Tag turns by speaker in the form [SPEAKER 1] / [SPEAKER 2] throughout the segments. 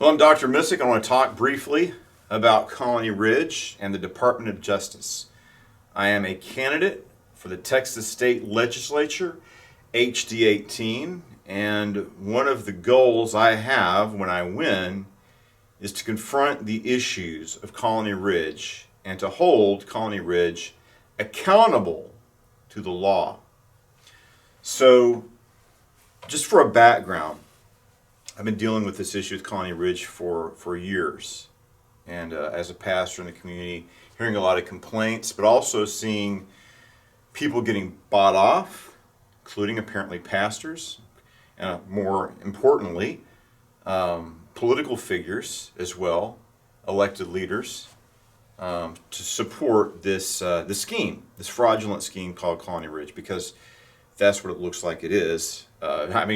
[SPEAKER 1] Well, I'm Dr. Missick. I want to talk briefly about Colony Ridge and the Department of Justice. I am a candidate for the Texas State Legislature, HD 18, and one of the goals I have when I win is to confront the issues of Colony Ridge and to hold Colony Ridge accountable to the law. So, just for a background, I've been dealing with this issue with Colony Ridge for years. And as a pastor in the community, hearing a lot of complaints, but also seeing people getting bought off, including apparently pastors, and more importantly, political figures as well, elected leaders, to support this scheme, this fraudulent scheme called Colony Ridge, because that's what it looks like it is.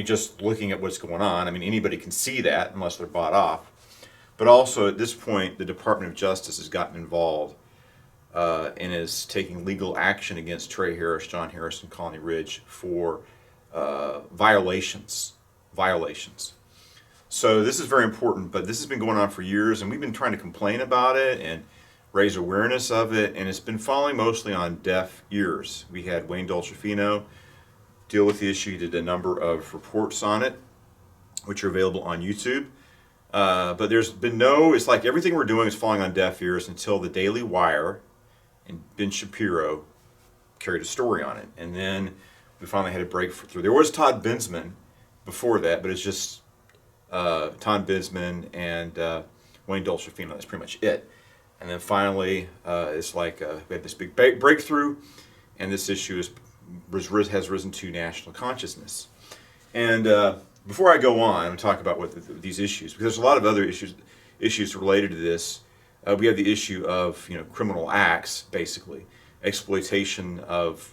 [SPEAKER 1] Just looking at what's going on, anybody can see that unless they're bought off. But also at this point, the Department of Justice has gotten involved and is taking legal action against Trey Harris, John Harris, and Colony Ridge for violations. So this is very important, but this has been going on for years, and we've been trying to complain about it and raise awareness of it, and it's been falling mostly on deaf ears. We had Wayne Dolcefino deal with the issue. He did a number of reports on it, which are available on YouTube. But there's been it's like everything we're doing is falling on deaf ears until the Daily Wire and Ben Shapiro carried a story on it. And then we finally had a breakthrough. There was Todd Bensman before that, but it's just Todd Bensman and Wayne Dolcefino. That's pretty much it. And then finally, it's like we had this big breakthrough, and this issue has risen to national consciousness. And before I go on and talk about these issues, because there's a lot of other issues related to this, we have the issue of criminal acts, basically exploitation of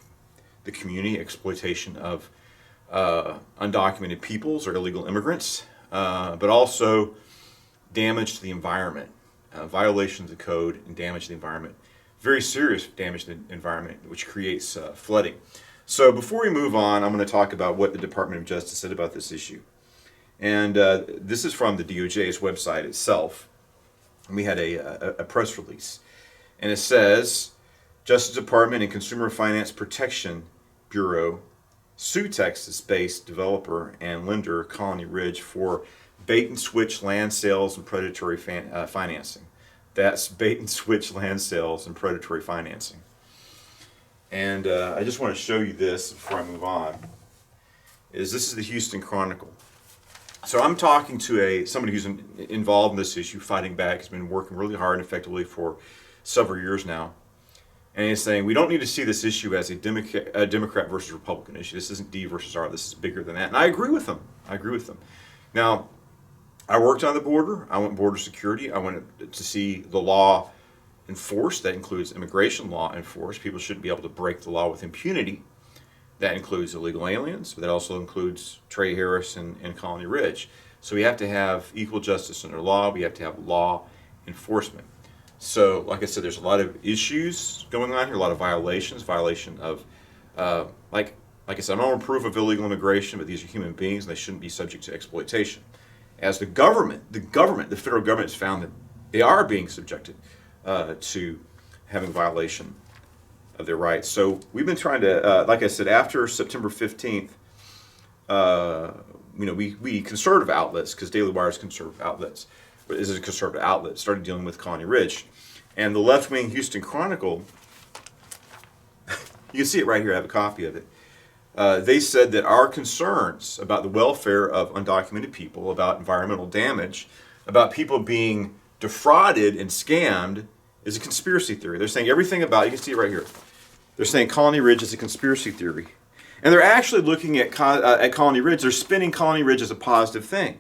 [SPEAKER 1] the community, exploitation of undocumented peoples or illegal immigrants, but also damage to the environment, violations of the code, and damage to the environment. Very serious damage to the environment, which creates flooding. So before we move on, I'm going to talk about what the Department of Justice said about this issue. And this is from the DOJ's website itself. And we had a press release. And it says, Justice Department and Consumer Finance Protection Bureau sue Texas-based developer and lender Colony Ridge for bait-and-switch land sales and predatory financing. That's bait-and-switch land sales and predatory financing. And I just want to show you this before I move on. This is the Houston Chronicle. So I'm talking to somebody who's involved in this issue, fighting back. He's been working really hard and effectively for several years now. And he's saying we don't need to see this issue as a Democrat versus Republican issue. This isn't D versus R. This is bigger than that. And I agree with them. Now, I worked on the border. I went border security. I went to see the law enforced. That includes immigration law enforced. People shouldn't be able to break the law with impunity. That includes illegal aliens, but that also includes Trey Harris and Colony Ridge. So we have to have equal justice under law. We have to have law enforcement. So, like I said, there's a lot of issues going on here, a lot of violation of, like I said, I don't approve of illegal immigration, but these are human beings and they shouldn't be subject to exploitation. As the federal government has found that they are being subjected to having violation of their rights. So we've been trying to, like I said, after September 15th, we conservative outlets, because Daily Wire is conservative outlets, but is a conservative outlet, started dealing with Colony Ridge. And the left-wing Houston Chronicle, you can see it right here, I have a copy of it. They said that our concerns about the welfare of undocumented people, about environmental damage, about people being defrauded and scammed is a conspiracy theory. They're saying everything about, you can see it right here. They're saying Colony Ridge is a conspiracy theory. And they're actually looking at Colony Ridge, they're spinning Colony Ridge as a positive thing.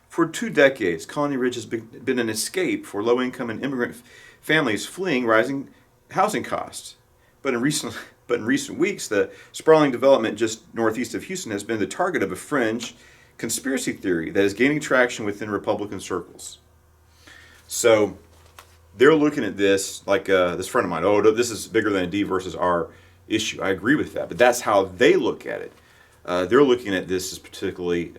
[SPEAKER 1] For 2 decades, Colony Ridge has been an escape for low-income and immigrant families fleeing rising housing costs. But in recent weeks, the sprawling development just northeast of Houston has been the target of a fringe conspiracy theory that is gaining traction within Republican circles. So they're looking at this like this friend of mine, this is bigger than a D versus R issue. I agree with that, but that's how they look at it. They're looking at this as particularly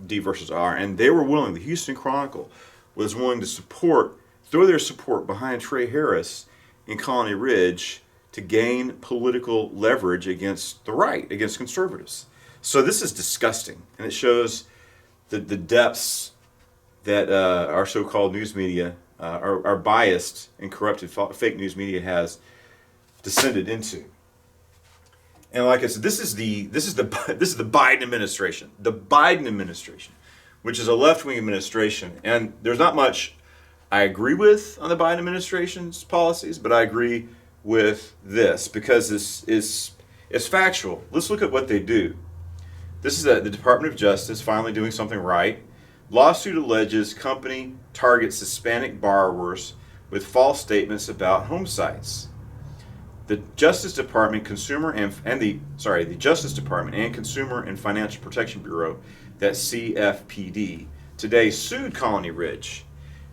[SPEAKER 1] D versus R, and they were willing. The Houston Chronicle was willing to throw their support behind Trey Harris in Colony Ridge to gain political leverage against the right, against conservatives. So this is disgusting, and it shows the depths that our so-called news media, our biased and corrupted fake news media has descended into. And like I said, this is the Biden administration, which is a left-wing administration, and there's not much I agree with on the Biden administration's policies, but I agree with this because this is factual. Let's look at what they do. This is the Department of Justice finally doing something right. Lawsuit alleges company targets Hispanic borrowers with false statements about home sites. The Justice Department, the Justice Department and Consumer and Financial Protection Bureau, that's CFPD, today sued Colony Ridge,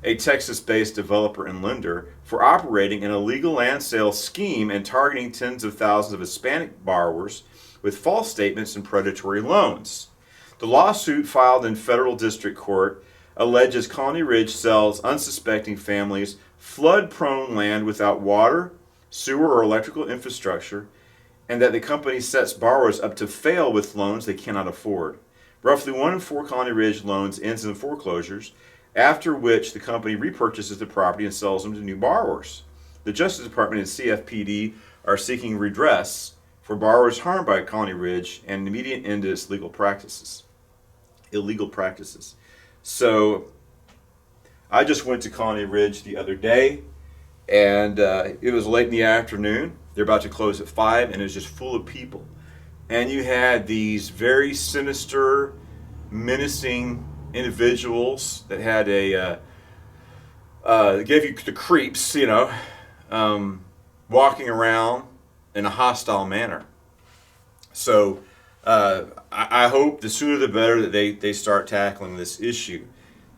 [SPEAKER 1] a Texas-based developer and lender, for operating an illegal land sale scheme and targeting tens of thousands of Hispanic borrowers with false statements and predatory loans. The lawsuit filed in federal district court alleges Colony Ridge sells unsuspecting families flood-prone land without water, sewer, or electrical infrastructure, and that the company sets borrowers up to fail with loans they cannot afford. Roughly 1 in 4 Colony Ridge loans ends in foreclosures, after which the company repurchases the property and sells them to new borrowers. The Justice Department and CFPD are seeking redress for borrowers harmed by Colony Ridge and an immediate end to its illegal practices. So I just went to Colony Ridge the other day, and it was late in the afternoon. They're about to close at 5, and it was just full of people. And you had these very sinister, menacing individuals that had gave you the creeps, walking around in a hostile manner. So I hope the sooner the better that they start tackling this issue.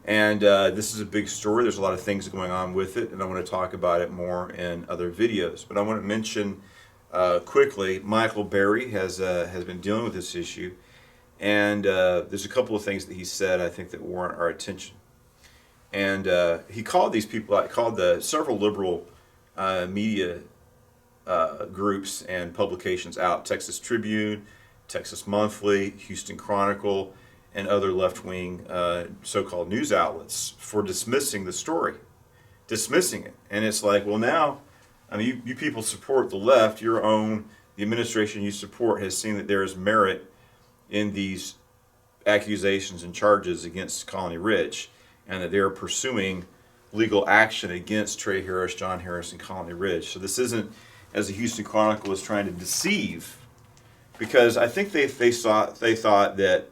[SPEAKER 1] And this is a big story. There's a lot of things going on with it, and I want to talk about it more in other videos. But I want to mention quickly, Michael Berry has been dealing with this issue, and there's a couple of things that he said I think that warrant our attention. And he called these people out, called several liberal media groups and publications out: Texas Tribune, Texas Monthly, Houston Chronicle, and other left-wing so-called news outlets for dismissing the story, dismissing it. And it's like, well, now, I mean, you people support the left. The administration you support has seen that there is merit in these accusations and charges against Colony Ridge, and that they're pursuing legal action against Trey Harris, John Harris, and Colony Ridge. So this isn't, as the Houston Chronicle is trying to deceive, because I think they thought that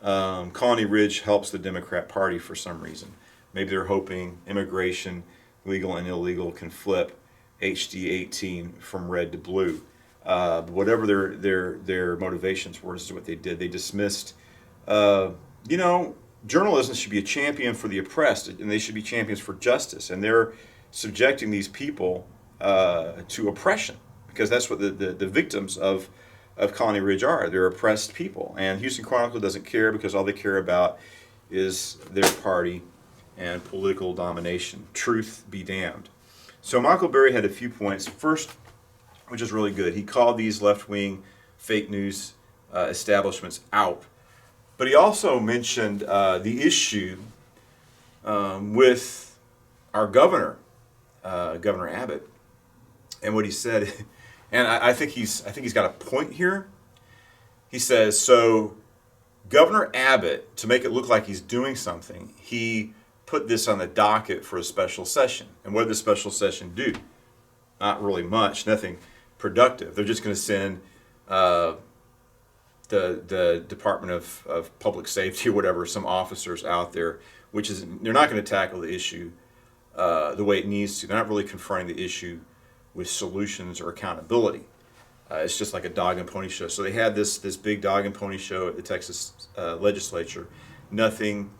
[SPEAKER 1] Colony Ridge helps the Democrat Party for some reason. Maybe they're hoping immigration, legal and illegal, can flip HD 18 from red to blue. Whatever their motivations were, this is what they did. They dismissed, journalism should be a champion for the oppressed, and they should be champions for justice. And they're subjecting these people to oppression, because that's what the victims of Colony Ridge are. They're oppressed people. And Houston Chronicle doesn't care, because all they care about is their party and political domination. Truth be damned. So Michael Berry had a few points. First, which is really good, he called these left-wing fake news establishments out. But he also mentioned the issue with our governor, Governor Abbott, and what he said. And I think he's got a point here. He says, so Governor Abbott, to make it look like he's doing something, he put this on the docket for a special session. And what did the special session do? Not really much, nothing productive. They're just going to send the Department of Public Safety or whatever, some officers out there, they're not going to tackle the issue the way it needs to. They're not really confronting the issue with solutions or accountability. It's just like a dog and pony show. So they had this big dog and pony show at the Texas legislature. Nothing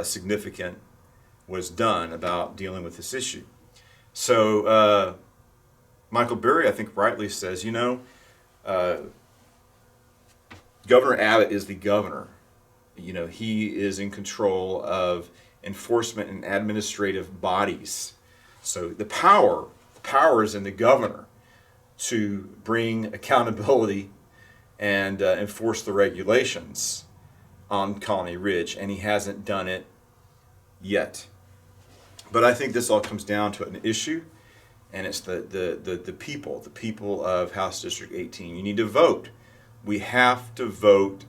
[SPEAKER 1] significant was done about dealing with this issue. So Michael Berry, I think, rightly says, Governor Abbott is the governor he is in control of enforcement and administrative bodies. So the power is in the governor to bring accountability and enforce the regulations on Colony Ridge, and he hasn't done it yet. But I think this all comes down to an issue, and it's the people of House District 18. You need to vote. We have to vote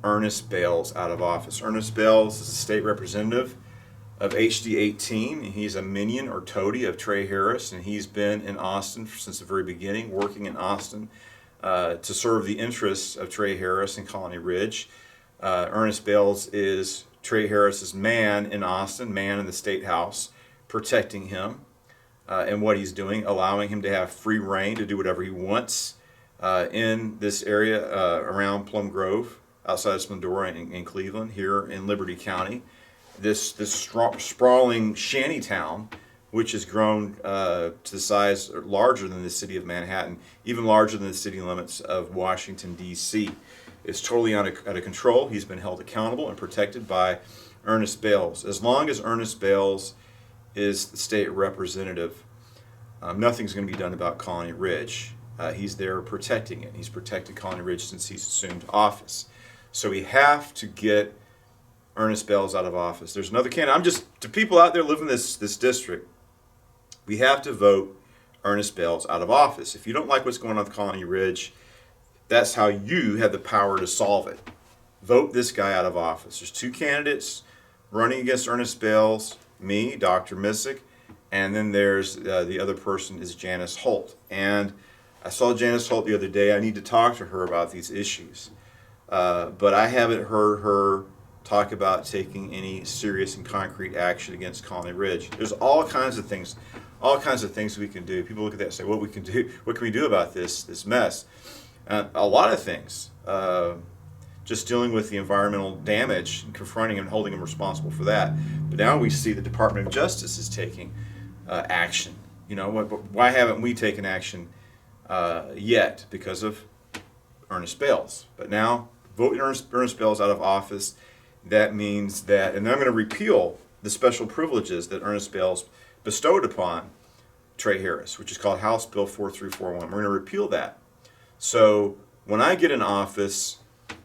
[SPEAKER 1] Ernest Bales out of office. Ernest Bales is a state representative of HD 18. He's a minion or toady of Trey Harris, and he's been in Austin since the very beginning, working in Austin to serve the interests of Trey Harris and Colony Ridge. Ernest Bales is Trey Harris's man in Austin, man in the State House, protecting him and what he's doing, allowing him to have free reign to do whatever he wants in this area around Plum Grove, outside of Splendora in Cleveland, here in Liberty County. This sprawling shanty town, which has grown to the size larger than the city of Manhattan, even larger than the city limits of Washington, D.C. It's totally out of control. He's been held accountable and protected by Ernest Bales. As long as Ernest Bales is the state representative, nothing's going to be done about Colony Ridge. He's there protecting it. He's protected Colony Ridge since he's assumed office. So we have to get Ernest Bales out of office. There's another candidate. To people out there living in this district, we have to vote Ernest Bales out of office. If you don't like what's going on with Colony Ridge, that's how you have the power to solve it. Vote this guy out of office. There's two candidates running against Ernest Bales, me, Dr. Missick, and then there's the other person is Janice Holt. And I saw Janice Holt the other day. I need to talk to her about these issues. But I haven't heard her talk about taking any serious and concrete action against Colony Ridge. There's all kinds of things we can do. People look at that and say, what can we do about this mess? A lot of things. Just dealing with the environmental damage and confronting him and holding him responsible for that. But now we see the Department of Justice is taking action. Why haven't we taken action yet? Because of Ernest Bales. But now, voting Ernest Bales out of office, that means that, and I'm going to repeal the special privileges that Ernest Bales bestowed upon Trey Harris, which is called House Bill 4341. We're going to repeal that. So when I get in office,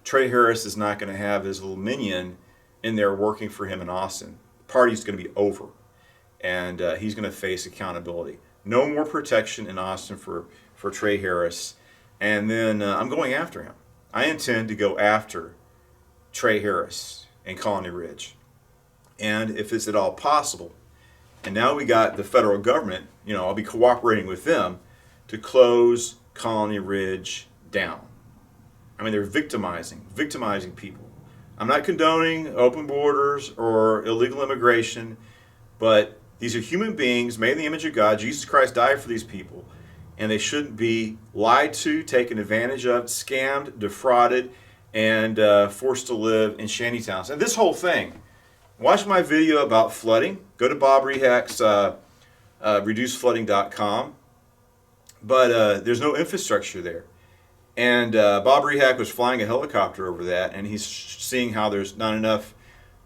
[SPEAKER 1] Trey Harris is not going to have his little minion in there working for him in Austin. The party's going to be over, and he's going to face accountability. No more protection in Austin for Trey Harris, and then I'm going after him. I intend to go after Trey Harris and Colony Ridge, and if it's at all possible, and now we got the federal government, I'll be cooperating with them to close Colony Ridge down. I mean, they're victimizing people. I'm not condoning open borders or illegal immigration, but these are human beings made in the image of God. Jesus Christ died for these people, and they shouldn't be lied to, taken advantage of, scammed, defrauded, and forced to live in shantytowns. And this whole thing, watch my video about flooding. Go to Bob Rehack's reduceflooding.com. But there's no infrastructure there. And Bob Rehack was flying a helicopter over that, and he's seeing how there's not enough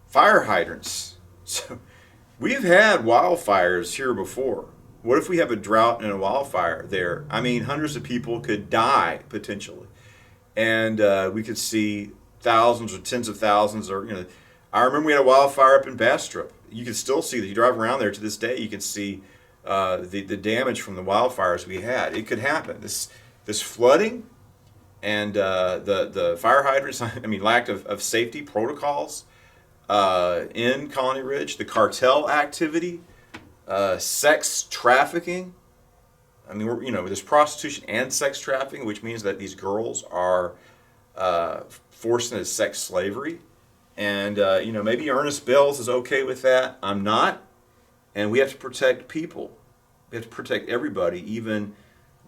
[SPEAKER 1] fire hydrants. So we've had wildfires here before. What if we have a drought and a wildfire there? I mean, hundreds of people could die potentially. And we could see thousands or tens of thousands, or I remember we had a wildfire up in Bastrop. You can still see that. You drive around there to this day, you can see the damage from the wildfires we had. It could happen. This flooding and the fire hydrants. I mean, lack of safety protocols in Colony Ridge, the cartel activity, sex trafficking. I mean, there's prostitution and sex trafficking, which means that these girls are forced into sex slavery. And, maybe Ernest Bales is okay with that. I'm not. And we have to protect people. We have to protect everybody, even,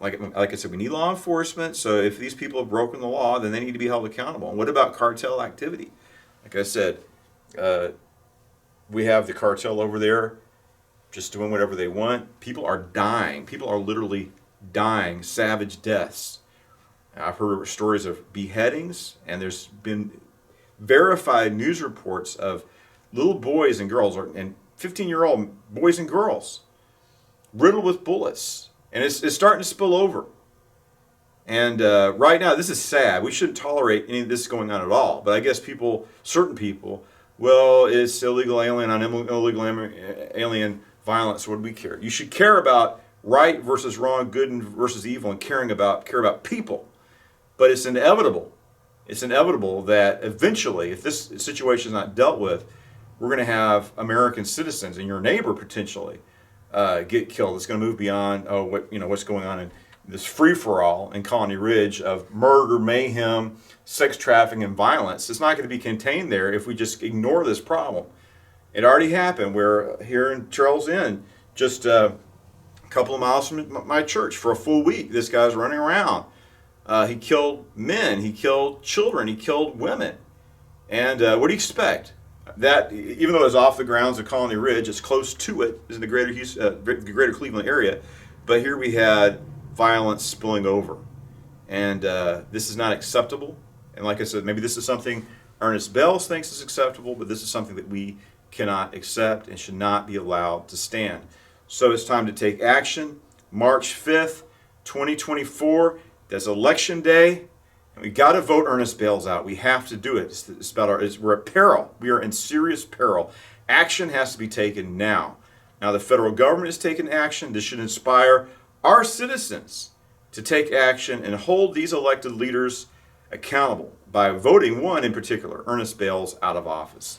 [SPEAKER 1] like I said, we need law enforcement. So if these people have broken the law, then they need to be held accountable. And what about cartel activity? Like I said, we have the cartel over there just doing whatever they want. People are dying. People are literally dying, savage deaths. I've heard stories of beheadings, and there's been verified news reports of little boys and girls, and 15-year-old boys and girls, riddled with bullets. And it's starting to spill over. And right now, this is sad. We shouldn't tolerate any of this going on at all. But I guess certain people, well, it's illegal alien on illegal alien violence. What do we care? You should care about right versus wrong, good versus evil, and care about people. But it's inevitable. It's inevitable that eventually, if this situation is not dealt with, we're going to have American citizens and your neighbor potentially get killed. It's going to move beyond what's going on in this free-for-all in Colony Ridge of murder, mayhem, sex trafficking, and violence. It's not going to be contained there if we just ignore this problem. It already happened. We're here in Trails Inn, just a couple of miles from my church. For a full week, this guy's running around. He killed men. He killed children. He killed women. And what do you expect? That, even though it's off the grounds of Colony Ridge, it's close to it, is in the greater Cleveland area. But here we had violence spilling over. And this is not acceptable. And like I said, maybe this is something Ernest Bells thinks is acceptable, but this is something that we cannot accept and should not be allowed to stand. So it's time to take action. March 5th, 2024, that's election day. And we got to vote Ernest Bells out. We have to do it. We're at peril. We are in serious peril. Action has to be taken now. Now the federal government has taken action. This should inspire our citizens to take action and hold these elected leaders accountable by voting one in particular, Ernest Bells, out of office.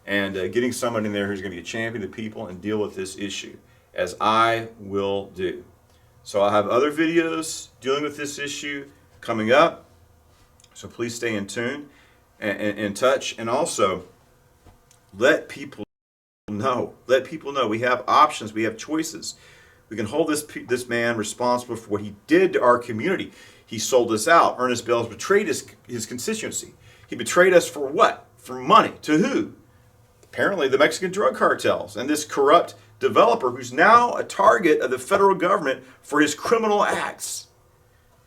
[SPEAKER 1] And getting someone in there who's going to be a champion of the people and deal with this issue, as I will do. So I'll have other videos dealing with this issue coming up. So please stay in tune and in touch. And also, let people know. Let people know we have options. We have choices. We can hold this man responsible for what he did to our community. He sold us out. Ernest Bells betrayed his constituency. He betrayed us for what? For money. To who? Apparently the Mexican drug cartels and this corrupt developer who's now a target of the federal government for his criminal acts.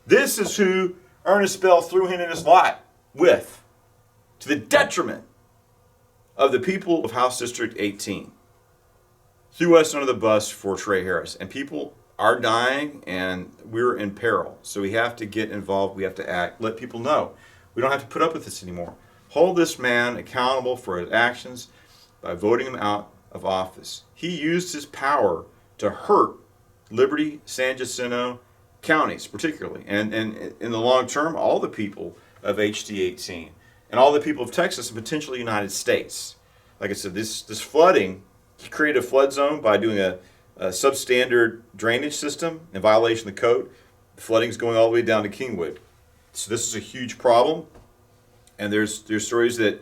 [SPEAKER 1] This is who Ernest Bells threw in his lot with, to the detriment of the people of House District 18. Threw us under the bus for Trey Harris. And people are dying and we're in peril. So we have to get involved. We have to act. Let people know. We don't have to put up with this anymore. Hold this man accountable for his actions by voting him out of office. He used his power to hurt Liberty, San Jacinto counties particularly. And in the long term, all the people of HD 18 and all the people of Texas and potentially the United States. Like I said, this flooding, he created a flood zone by doing a substandard drainage system in violation of the code. The flooding's going all the way down to Kingwood. So this is a huge problem. And there's stories that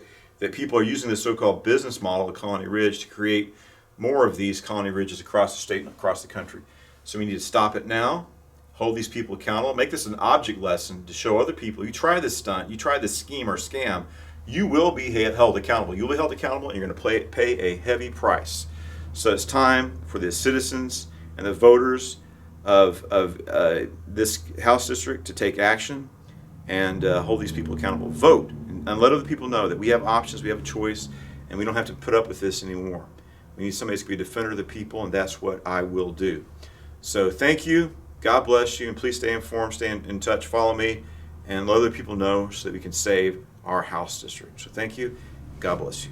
[SPEAKER 1] people are using this so-called business model of Colony Ridge to create more of these Colony Ridges across the state and across the country. So we need to stop it now, hold these people accountable, make this an object lesson to show other people, you try this stunt, you try this scheme or scam, you will be held accountable. You'll be held accountable and you're going to pay a heavy price. So it's time for the citizens and the voters of this House District to take action and hold these people accountable. Vote and let other people know that we have options, we have a choice, and we don't have to put up with this anymore. We need somebody to be a defender of the people, and that's what I will do. So thank you. God bless you, and please stay informed, stay in touch, follow me, and let other people know so that we can save our House District. So thank you. God bless you.